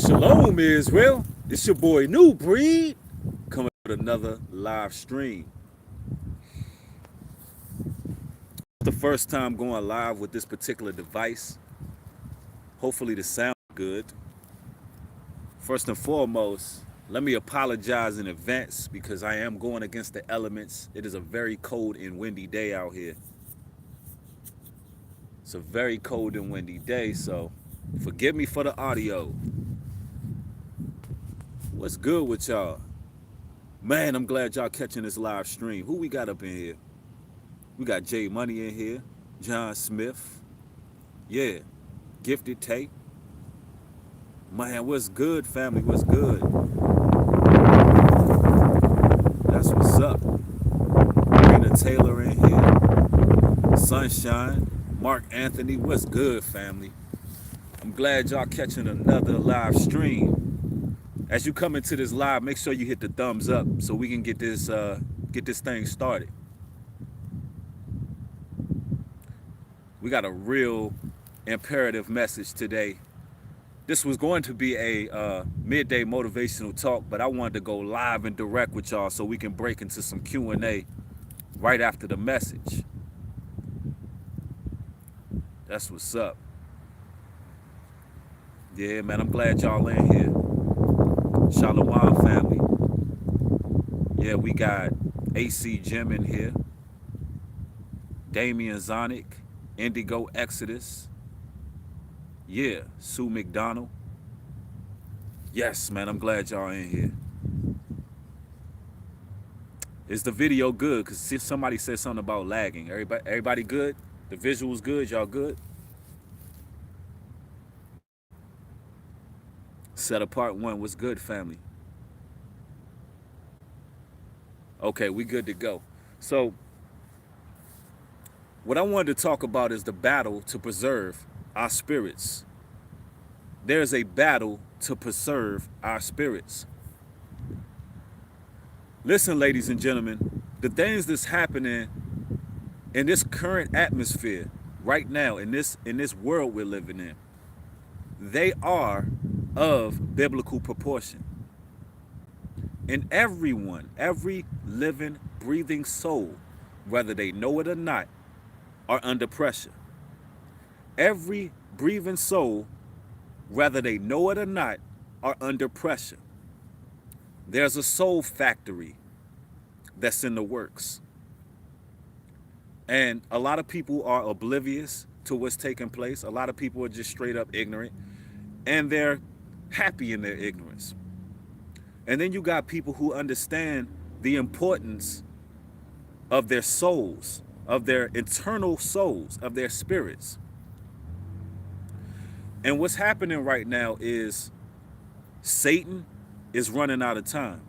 Shalom, Israel. It's your boy New Breed coming with another live stream. The first time going live with this particular device. Hopefully the sound is good. First and foremost, let me apologize in advance because I am going against the elements. It is a very cold and windy day out here. It's a very cold and windy day, so forgive me for the audio. What's good with y'all? Man, I'm glad y'all catching this live stream. Who we got up in here? We got Jay Money in here, John Smith. Yeah, Gifted Tape. Man, what's good, family? What's good? That's what's up. Rena Taylor in here. Sunshine. Mark Anthony, what's good, family? I'm glad y'all catching another live stream. As you come into this live, make sure you hit the thumbs up so we can get this thing started. We got a real imperative message today. This was going to be a midday motivational talk, but I wanted to go live and direct with y'all so we can break into some Q&A right after the message. That's what's up. Yeah, man, I'm glad y'all in here. Shalom, family. Yeah, we got AC Jim in here. Damian Zonic. Indigo Exodus. Yeah, Sue McDonald. Yes, man, I'm glad y'all in here. Is the video good? Because somebody said something about lagging. Everybody good? The visuals good? Y'all good? Set apart one. What's good, family? Okay, we good to go. So, what I wanted to talk about is the battle to preserve our spirits. There's a battle to preserve our spirits. Listen, ladies and gentlemen, the things that's happening in this current atmosphere right now, in this world we're living in, they are of biblical proportion. And everyone, every living, breathing soul, whether they know it or not, are under pressure. Every breathing soul, whether they know it or not, are under pressure. There's a soul factory that's in the works. And a lot of people are oblivious to what's taking place. A lot of people are just straight up ignorant. And they're happy in their ignorance. And then you got people who understand the importance of their souls, of their internal souls, of their spirits. And what's happening right now is Satan is running out of time.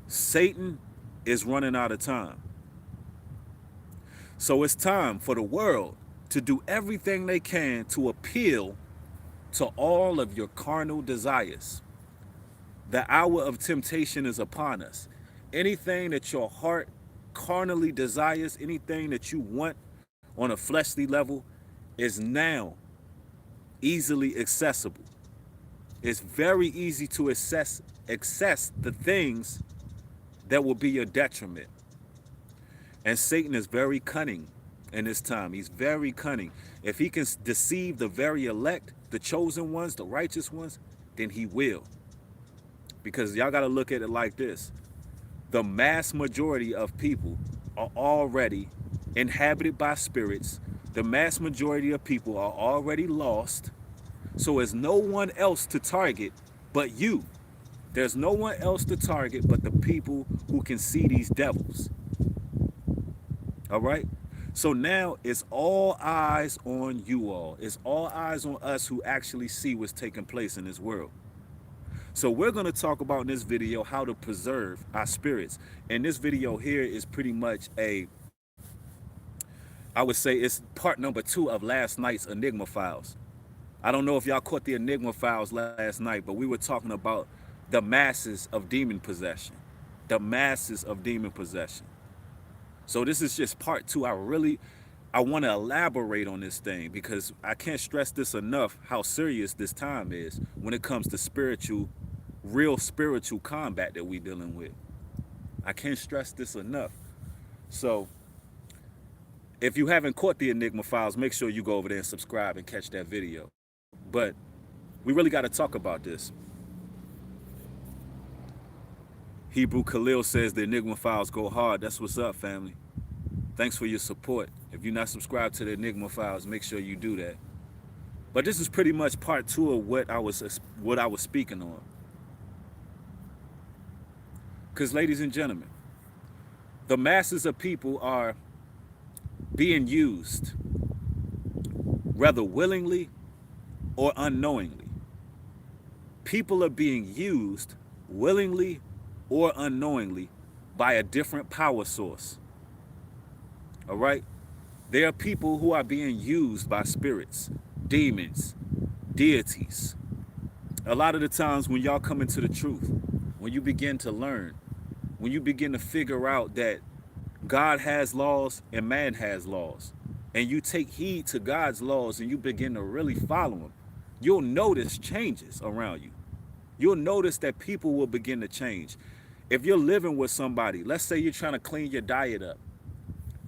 Satan is running out of time. So it's time for the world to do everything they can to appeal to all of your carnal desires. The hour of temptation is upon us. Anything that your heart carnally desires, anything that you want on a fleshly level is now easily accessible. It's very easy to access the things that will be your detriment. And Satan is very cunning in this time. He's very cunning. If he can deceive the very elect, the chosen ones, the righteous ones, then he will. Because y'all got to look at it like this. The mass majority of people are already inhabited by spirits. The mass majority of people are already lost. So there's no one else to target but you. There's no one else to target but the people who can see these devils. All right? So now it's all eyes on you all. It's all eyes on us who actually see what's taking place in this world. So we're going to talk about in this video how to preserve our spirits. And this video here is pretty much I would say it's part number 2 of last night's Enigma Files. I don't know if y'all caught the Enigma Files last night, but we were talking about the masses of demon possession. The masses of demon possession. So this is just part 2. I I want to elaborate on this thing because I can't stress this enough how serious this time is when it comes to spiritual, real spiritual combat that we're dealing with. I can't stress this enough. So if you haven't caught the Enigma Files, make sure you go over there and subscribe and catch that video. But we really got to talk about this. Hebrew Khalil says the Enigma Files go hard. That's what's up, family. Thanks for your support. If you're not subscribed to the Enigma Files, make sure you do that. But this is pretty much part two of what I was speaking on. Because, ladies and gentlemen, the masses of people are being used, whether willingly or unknowingly. People are being used willingly or unknowingly by a different power source. All right? There are people who are being used by spirits, demons, deities. A lot of the times when y'all come into the truth, when you begin to learn, when you begin to figure out that God has laws and man has laws, and you take heed to God's laws and you begin to really follow them, you'll notice changes around you. You'll notice that people will begin to change. If you're living with somebody, let's say you're trying to clean your diet up.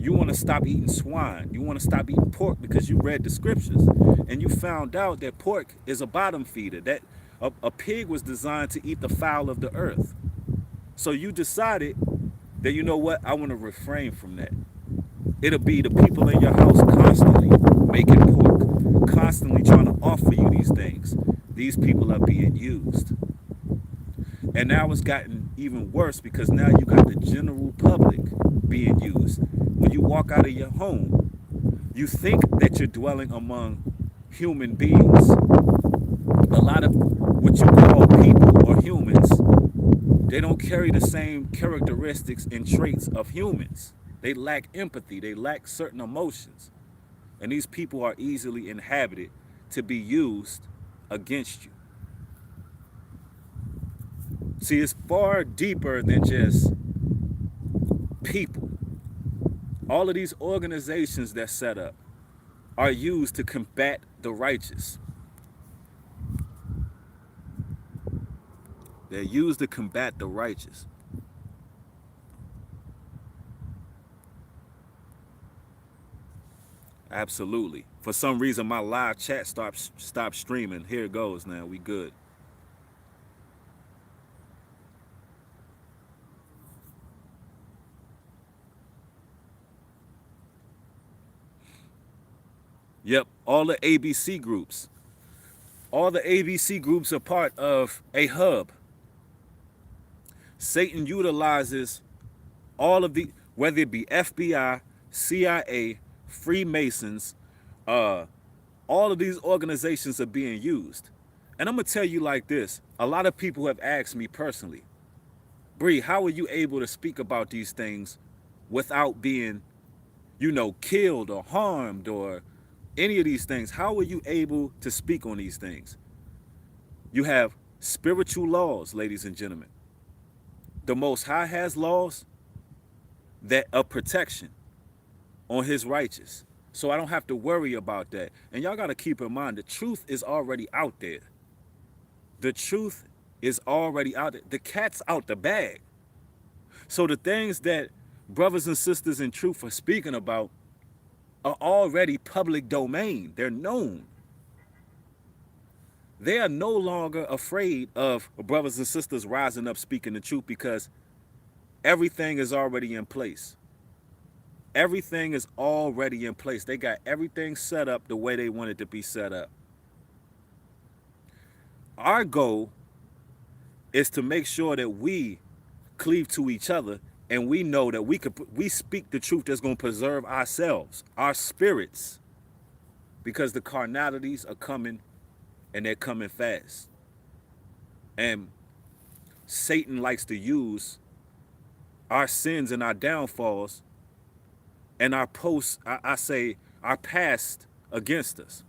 You want to stop eating swine. You want to stop eating pork because you read the scriptures and you found out that pork is a bottom feeder, that a pig was designed to eat the fowl of the earth. So you decided that, you know what, I want to refrain from that. It'll be the people in your house constantly making pork, constantly trying to offer you these things. These people are being used. And now it's gotten even worse because now you got the general public being used. When you walk out of your home, you think that you're dwelling among human beings. A lot of what you call people or humans, they don't carry the same characteristics and traits of humans. They lack empathy. They lack certain emotions. And these people are easily inhabited to be used against you. See, it's far deeper than just people. All of these organizations that set up are used to combat the righteous. They're used to combat the righteous. Absolutely. For some reason, my live chat stopped streaming. Here it goes now. We good. Yep, all the ABC groups. All the ABC groups are part of a hub. Satan utilizes all of the, whether it be FBI, CIA, Freemasons, all of these organizations are being used. And I'm going to tell you like this. A lot of people have asked me personally, Bree, how are you able to speak about these things without being, killed or harmed or any of these things? How are you able to speak on these things? You have spiritual laws, ladies and gentlemen. The Most High has laws that of protection on his righteous. So I don't have to worry about that. And y'all got to keep in mind, the truth is already out there. The truth is already out there. The cat's out the bag. So the things that brothers and sisters in truth are speaking about are already public domain. They're known. They are no longer afraid of brothers and sisters rising up speaking the truth because everything is already in place. Everything is already in place. They got everything set up the way they want it to be set up. Our goal is to make sure that we cleave to each other and we know that we speak the truth that's going to preserve ourselves, our spirits, because the carnalities are coming and they're coming fast. And Satan likes to use our sins and our downfalls and our our past against us.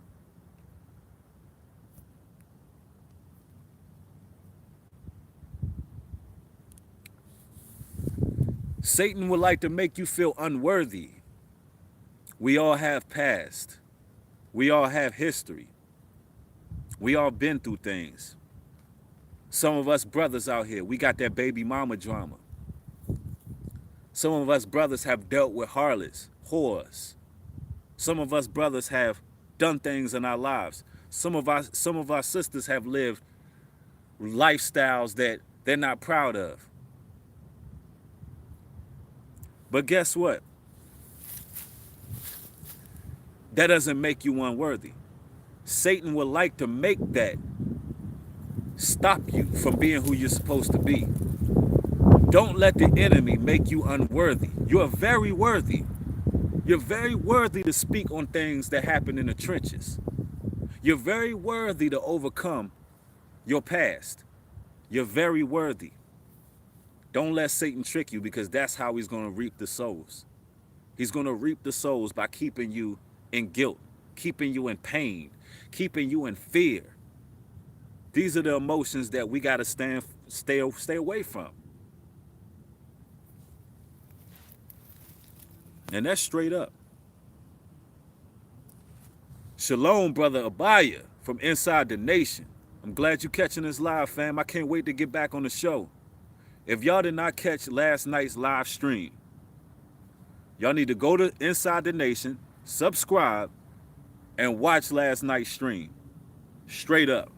Satan would like to make you feel unworthy, We all have past. We all have history. We all been through things. Some of us brothers out here, we got that baby mama drama. Some of us brothers have dealt with harlots, whores. Some of us brothers have done things in our lives. Some of our sisters have lived lifestyles that they're not proud of. But guess what? That doesn't make you unworthy. Satan would like to make that stop you from being who you're supposed to be. Don't let the enemy make you unworthy. You are very worthy. You're very worthy to speak on things that happen in the trenches. You're very worthy to overcome your past. You're very worthy. Don't let Satan trick you, because that's how he's going to reap the souls. He's going to reap the souls by keeping you in guilt, keeping you in pain, keeping you in fear. These are the emotions that we got to stay away from. And that's straight up. Shalom, brother Abaya from Inside the Nation. I'm glad you're catching this live, fam. I can't wait to get back on the show. If y'all did not catch last night's live stream, y'all need to go to Inside the Nation, subscribe, and watch last night's stream. Straight up.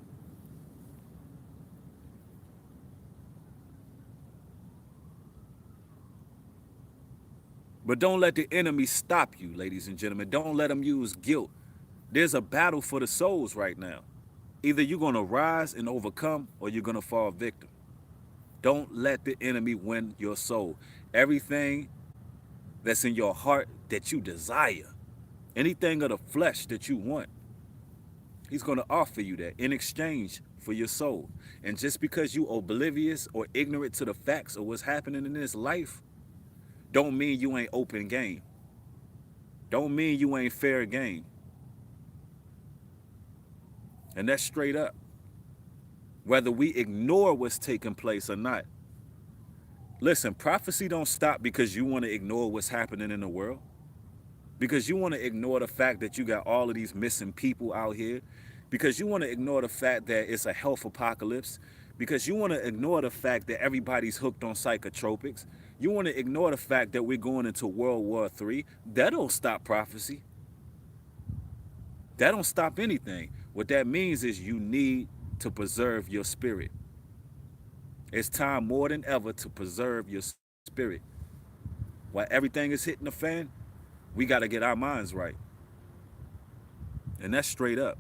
But don't let the enemy stop you, ladies and gentlemen. Don't let them use guilt. There's a battle for the souls right now. Either you're going to rise and overcome, or you're going to fall victim. Don't let the enemy win your soul. Everything that's in your heart that you desire, anything of the flesh that you want, he's going to offer you that in exchange for your soul. And just because you oblivious or ignorant to the facts of what's happening in this life, don't mean you ain't open game. Don't mean you ain't fair game. And that's straight up. Whether we ignore what's taking place or not. Listen, prophecy don't stop because you want to ignore what's happening in the world. Because you want to ignore the fact that you got all of these missing people out here. Because you want to ignore the fact that it's a health apocalypse. Because you want to ignore the fact that everybody's hooked on psychotropics. You want to ignore the fact that we're going into World War III. That don't stop prophecy. That don't stop anything. What that means is you need to preserve your spirit. It's time more than ever to preserve your spirit. While everything is hitting the fan, we got to get our minds right. And that's straight up.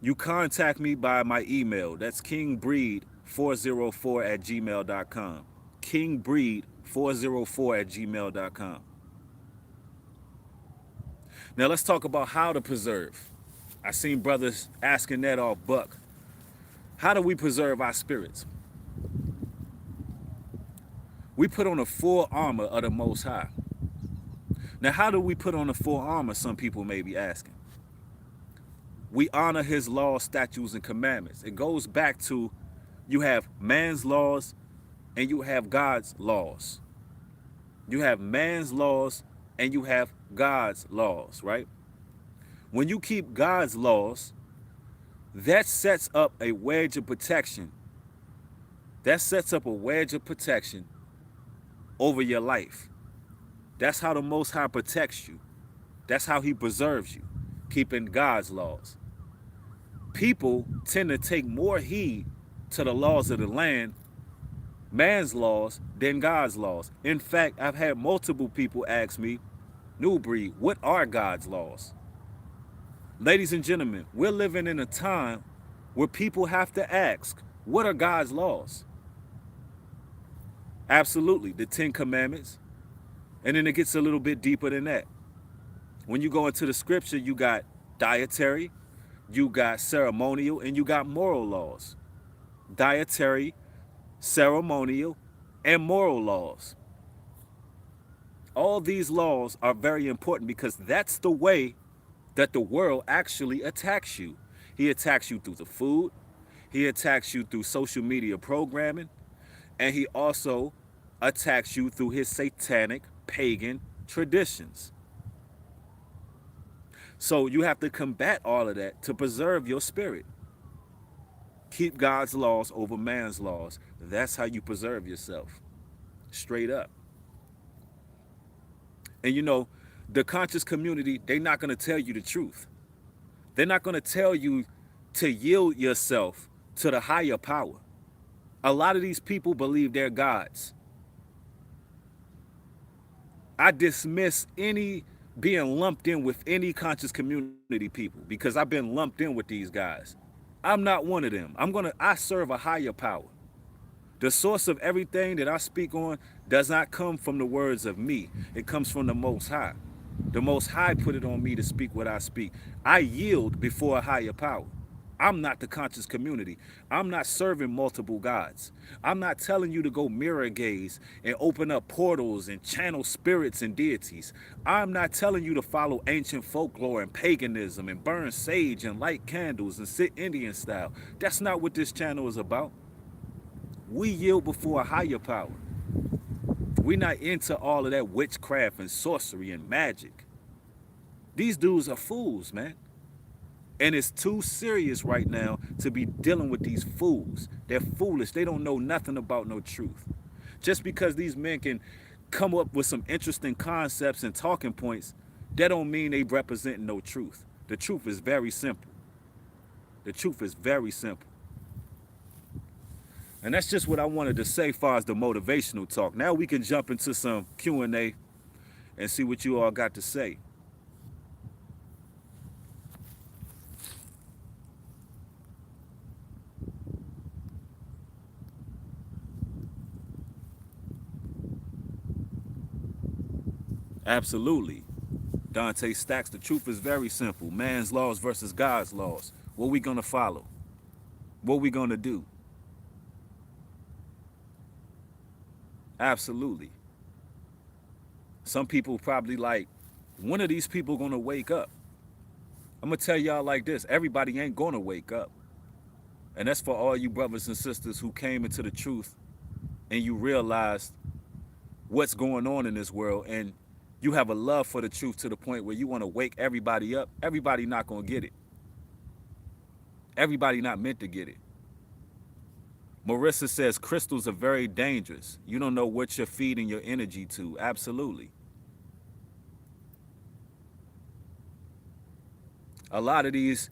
You contact me by my email. That's kingbreed404@gmail.com. kingbreed404@gmail.com. Now let's talk about how to preserve. I seen brothers asking that off buck. How do we preserve our spirits? We put on the full armor of the Most High. Now, how do we put on the full armor? Some people may be asking. We honor his laws, statutes, and commandments. It goes back to, you have man's laws and you have God's laws. You have man's laws and you have God's laws, right? When you keep God's laws, that sets up a wedge of protection. That sets up a wedge of protection over your life. That's how the Most High protects you. That's how he preserves you, keeping God's laws. People tend to take more heed to the laws of the land, man's laws, than God's laws. In fact, I've had multiple people ask me, New Breed, what are God's laws? Ladies and gentlemen, we're living in a time where people have to ask, what are God's laws? Absolutely, the 10 Commandments. And then it gets a little bit deeper than that. When you go into the scripture, you got dietary, you got ceremonial, and you got moral laws. Dietary, ceremonial, and moral laws. All these laws are very important because that's the way that the world actually attacks you. He attacks you through the food. He attacks you through social media programming. And he also attacks you through his satanic pagan traditions. So you have to combat all of that to preserve your spirit. Keep God's laws over man's laws. That's how you preserve yourself. Straight up. And you know, the conscious community, they're not going to tell you the truth. They're not going to tell you to yield yourself to the higher power. A lot of these people believe they're gods. I dismiss any being lumped in with any conscious community people because I've been lumped in with these guys. I'm not one of them. I serve a higher power. The source of everything that I speak on does not come from the words of me. It comes from the Most High. The Most High put it on me to speak what I speak. I yield before a higher power. I'm not the conscious community. I'm not serving multiple gods. I'm not telling you to go mirror gaze and open up portals and channel spirits and deities. I'm not telling you to follow ancient folklore and paganism and burn sage and light candles and sit Indian style. That's not what this channel is about. We yield before a higher power. We're not into all of that witchcraft and sorcery and magic. These dudes are fools, man. And it's too serious right now to be dealing with these fools. They're foolish. They don't know nothing about no truth. Just because these men can come up with some interesting concepts and talking points, that don't mean they represent no truth. The truth is very simple. The truth is very simple. And that's just what I wanted to say as far as the motivational talk. Now we can jump into some Q&A and see what you all got to say. Absolutely. Dante Stacks, the truth is very simple. Man's laws versus God's laws. What we gonna follow? What we gonna do? Absolutely. Some people probably like, when are these people gonna wake up? I'm gonna tell y'all like this, everybody ain't gonna wake up. And that's for all you brothers and sisters who came into the truth and you realized what's going on in this world and you have a love for the truth to the point where you want to wake everybody up. Everybody not going to get it. Everybody not meant to get it. Marissa says crystals are very dangerous. You don't know what you're feeding your energy to. Absolutely. A lot of these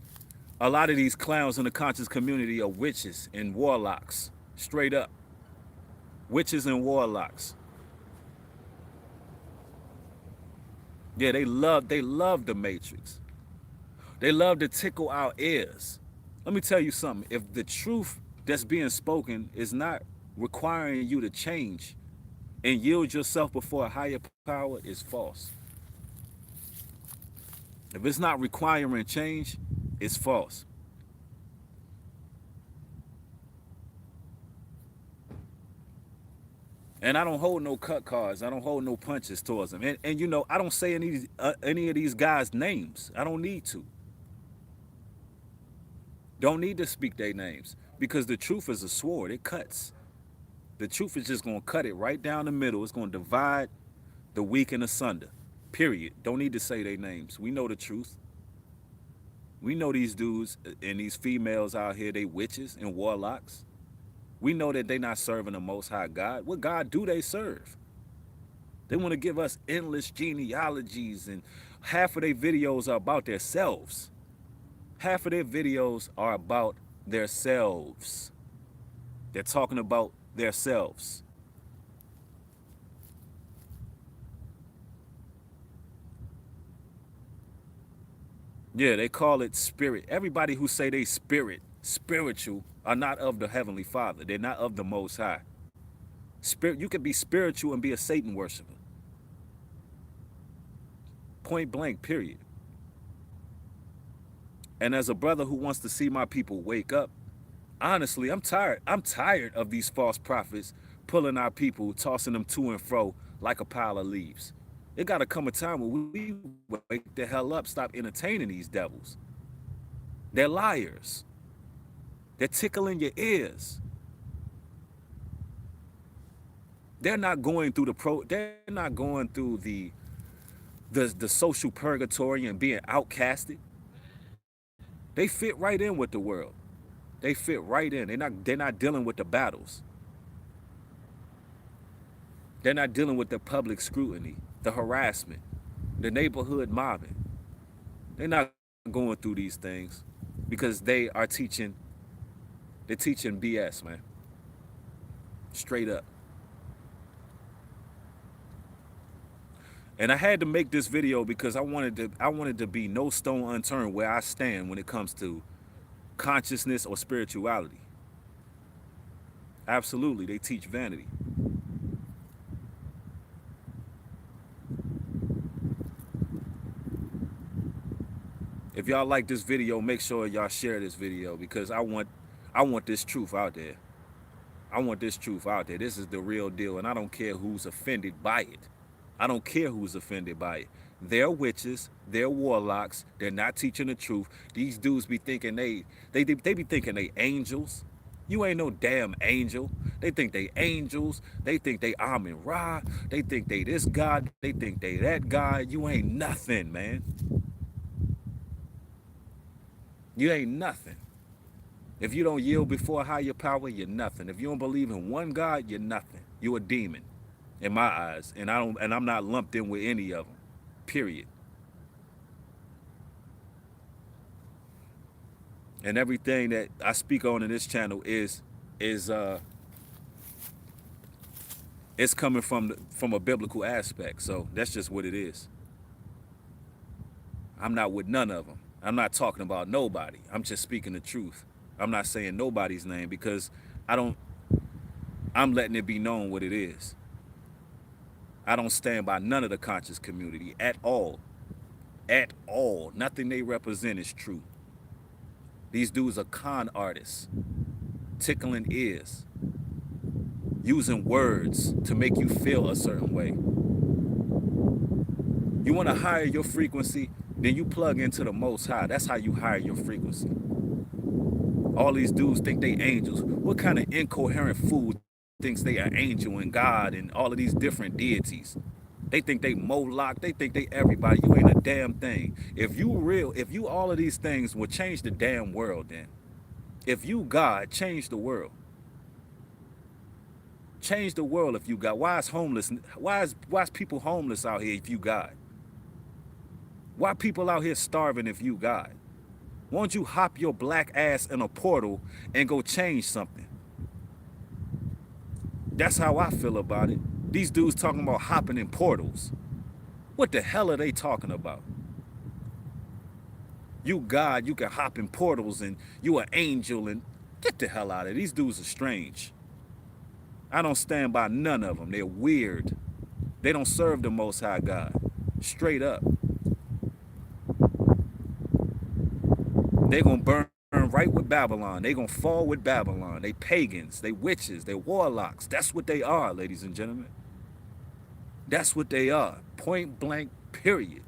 clowns in the conscious community are witches and warlocks. Straight up. Witches and warlocks. Yeah, they love the Matrix. They love to tickle our ears. Let me tell you something. If the truth that's being spoken is not requiring you to change and yield yourself before a higher power, it's false. If it's not requiring change, it's false. And I don't hold no cut cards. I don't hold no punches towards them. And you know, I don't say any of these guys' names. I don't need to. Don't need to speak their names because the truth is a sword. It cuts. The truth is just going to cut it right down the middle. It's going to divide the weak and asunder. Period. Don't need to say their names. We know the truth. We know these dudes and these females out here, they witches and warlocks. We know that they're not serving the Most High God. What God do they serve? They want to give us endless genealogies, and half of their videos are about themselves. Half of their videos are about themselves. They're talking about themselves. Yeah, they call it spirit. Everybody who say they spiritual, are not of the Heavenly Father. They're not of the Most High. Spirit, you could be spiritual and be a Satan worshiper. Point blank, period. And as a brother who wants to see my people wake up, honestly, I'm tired. I'm tired of these false prophets pulling our people, tossing them to and fro like a pile of leaves. It got to come a time where we wake the hell up, stop entertaining these devils. They're liars. They're tickling your ears. They're not going through they're not going through the social purgatory and being outcasted. They fit right in with the world. They fit right in. They're not dealing with the battles. They're not dealing with the public scrutiny, the harassment, the neighborhood mobbing. They're not going through these things because they're teaching BS, man. Straight up. And I had to make this video because I wanted to be no stone unturned where I stand when it comes to consciousness or spirituality. Absolutely, they teach vanity. If y'all like this video, make sure y'all share this video because I want this truth out there. I want this truth out there. This is the real deal, and I don't care who's offended by it. I don't care who's offended by it. They're witches. They're warlocks. They're not teaching the truth. These dudes be thinking they be thinking they angels. You ain't no damn angel. They think they angels. They think they Amin Ra. They think they this God. They think they that God. You ain't nothing, man. You ain't nothing. If you don't yield before a higher power, you're nothing. If you don't believe in one God, you're nothing. You're a demon, in my eyes, and I'm not lumped in with any of them. Period. And everything that I speak on in this channel is it's coming from a biblical aspect. So that's just what it is. I'm not with none of them. I'm not talking about nobody. I'm just speaking the truth. I'm not saying nobody's name because I don't. I'm letting it be known what it is. I don't stand by none of the conscious community at all. At all. Nothing they represent is true. These dudes are con artists, tickling ears, using words to make you feel a certain way. You want to higher your frequency, then you plug into the Most High. That's how you higher your frequency. All these dudes think they angels. What kind of incoherent fool thinks they are angel and God and all of these different deities? They think they Moloch. They think they everybody. You ain't a damn thing. If you all of these things will change the damn world then. If you God, change the world. Change the world if you God. Why is people homeless out here if you God? Why people out here starving if you God? Won't you hop your black ass in a portal and go change something? That's how I feel about it. These dudes talking about hopping in portals. What the hell are they talking about? You God, you can hop in portals and you an angel and get the hell out of it. These dudes are strange. I don't stand by none of them. They're weird. They don't serve the Most High God. Straight up. They're going to burn right with Babylon. They're going to fall with Babylon. They pagans. They witches. They warlocks. That's what they are, ladies and gentlemen. That's what they are. Point blank, period.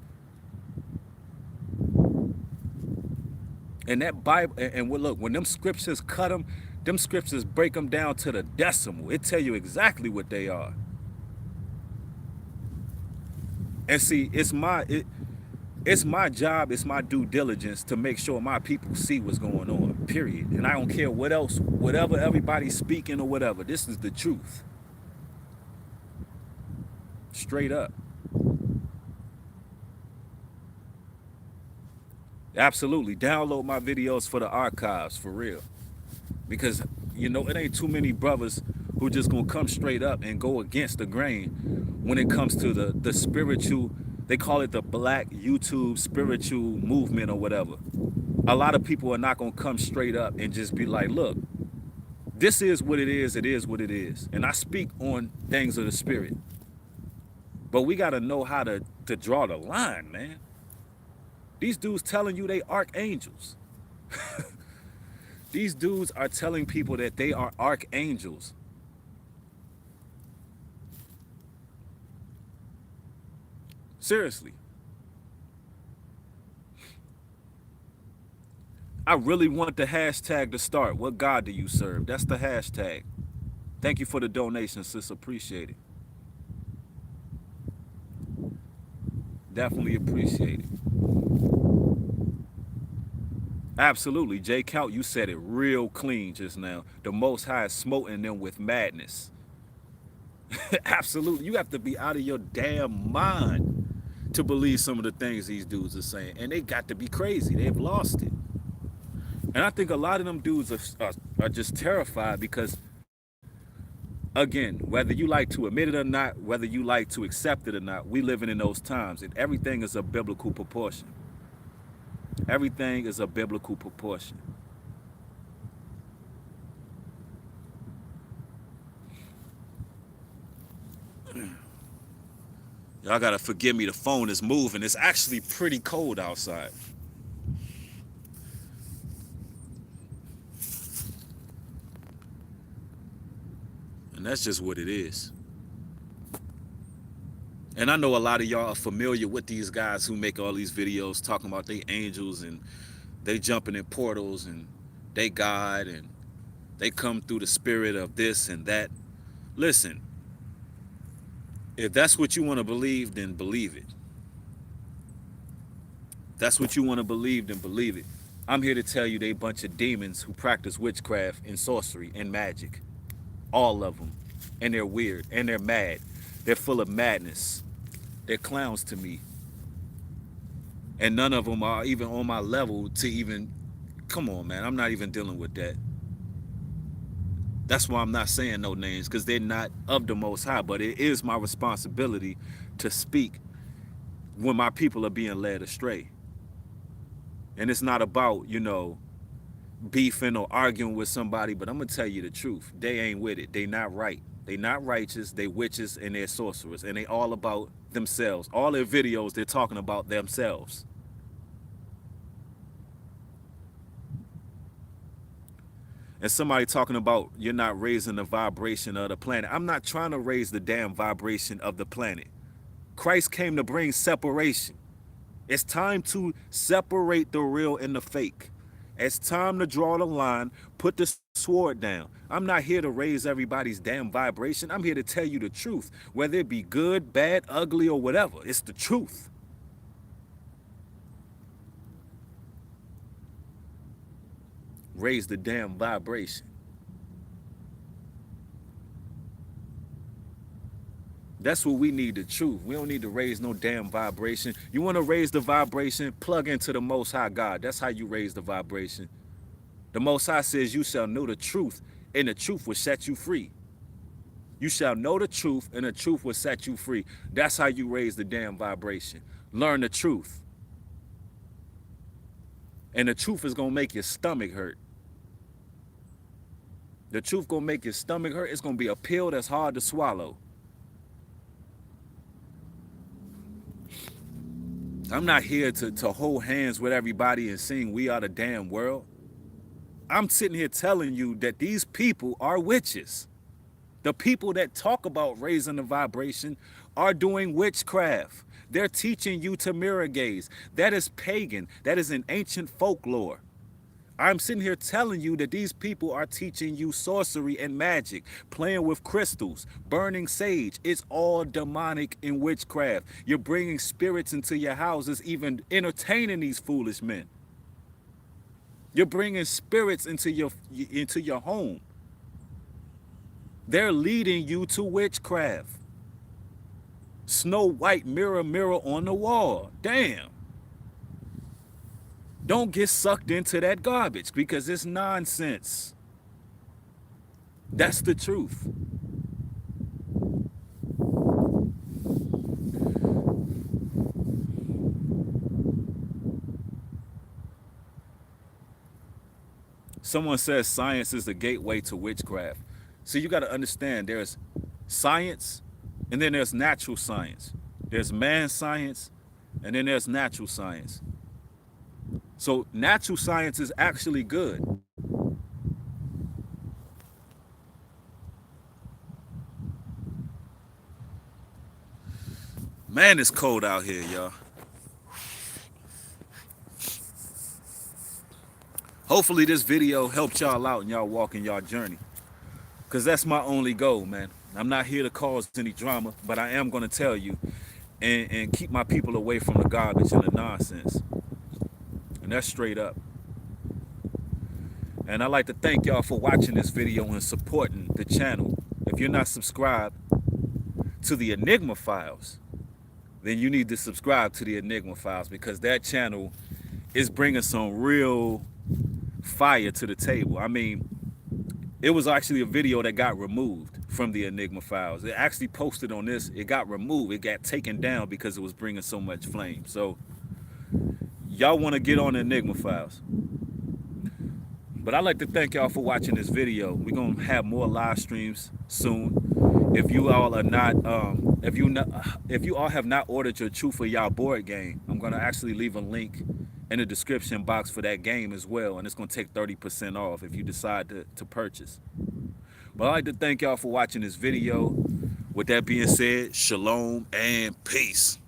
And that Bible, and look, when them scriptures cut them scriptures break them down to the decimal. It tell you exactly what they are. And see, it's my job, it's my due diligence to make sure my people see what's going on, period. And I don't care what else, whatever everybody's speaking or whatever. This is the truth. Straight up. Absolutely. Download my videos for the archives, for real. Because, it ain't too many brothers who just gonna come straight up and go against the grain when it comes to the spiritual, they call it the black YouTube spiritual movement or whatever. A lot of people are not gonna come straight up and just be like, look, this is what it is what it is. And I speak on things of the spirit. But we gotta know how to draw the line, man. These dudes telling you they archangels. These dudes are telling people that they are archangels. Seriously. I really want the hashtag to start. What God do you serve? That's the hashtag. Thank you for the donation, sis. Appreciate it. Definitely appreciate it. Absolutely. Jay Count, you said it real clean just now. The Most High is smoting them with madness. Absolutely. You have to be out of your damn mind to believe some of the things these dudes are saying. And they got to be crazy. They've lost it. And I think a lot of them dudes are just terrified because, again, whether you like to admit it or not, whether you like to accept it or not, we living in those times. And everything is a biblical proportion. Everything is a biblical proportion. Y'all gotta forgive me, the phone is moving. It's actually pretty cold outside. And that's just what it is. And I know a lot of y'all are familiar with these guys who make all these videos talking about they angels and they jumping in portals and they God and they come through the spirit of this and that. Listen, if that's what you want to believe, then believe it. That's what you want to believe, then believe it. I'm here to tell you they a bunch of demons who practice witchcraft and sorcery and magic. All of them. And they're weird. And they're mad. They're full of madness. They're clowns to me. And none of them are even on my level to even... Come on, man. I'm not even dealing with that. That's why I'm not saying no names, because they're not of the Most High. But it is my responsibility to speak when my people are being led astray. And it's not about, beefing or arguing with somebody, but I'm going to tell you the truth. They ain't with it. They not right. They not righteous. They witches and they're sorcerers. And they all about themselves. All their videos, they're talking about themselves. And somebody talking about you're not raising the vibration of the planet. I'm not trying to raise the damn vibration of the planet. Christ came to bring separation. It's time to separate the real and the fake. It's time to draw the line, put the sword down. I'm not here to raise everybody's damn vibration. I'm here to tell you the truth, whether it be good, bad, ugly, or whatever. It's the truth. Raise the damn vibration. That's what we need, the truth. We don't need to raise no damn vibration. You want to raise the vibration, plug into the Most High God. That's how you raise the vibration. The Most High says you shall know the truth, and the truth will set you free. You shall know the truth, and the truth will set you free. That's how you raise the damn vibration. Learn the truth. And the truth is going to make your stomach hurt. The truth going to make your stomach hurt. It's going to be a pill that's hard to swallow. I'm not here to hold hands with everybody and sing We Are the Damn World. I'm sitting here telling you that these people are witches. The people that talk about raising the vibration are doing witchcraft. They're teaching you to mirror gaze. That is pagan. That is an ancient folklore. I'm sitting here telling you that these people are teaching you sorcery and magic, playing with crystals, burning sage. It's all demonic in witchcraft. You're bringing spirits into your houses, even entertaining these foolish men. You're bringing spirits into your home. They're leading you to witchcraft. Snow White, mirror, mirror on the wall. Damn. Don't get sucked into that garbage because it's nonsense. That's the truth. Someone says science is the gateway to witchcraft. So you got to understand there's science and then there's natural science. There's man science and then there's natural science. So natural science is actually good. Man, it's cold out here, y'all. Hopefully this video helped y'all out and y'all walking y'all journey. because that's my only goal, man. I'm not here to cause any drama, but I am going to tell you and keep my people away from the garbage and the nonsense. And that's straight up. And I'd like to thank y'all for watching this video and supporting the channel. If you're not subscribed to the Enigma Files, then you need to subscribe to the Enigma Files, because that channel is bringing some real fire to the table. I mean, it was actually a video that got removed from the Enigma Files. It actually posted on this. It got removed. It got taken down because it was bringing so much flame. So y'all want to get on the Enigma Files. But I'd like to thank y'all for watching this video. We're going to have more live streams soon. If you all are not, if you all have not ordered your Truth or Y'all board game, I'm going to actually leave a link in the description box for that game as well. And it's going to take 30% off if you decide to purchase. But I'd like to thank y'all for watching this video. With that being said, shalom and peace.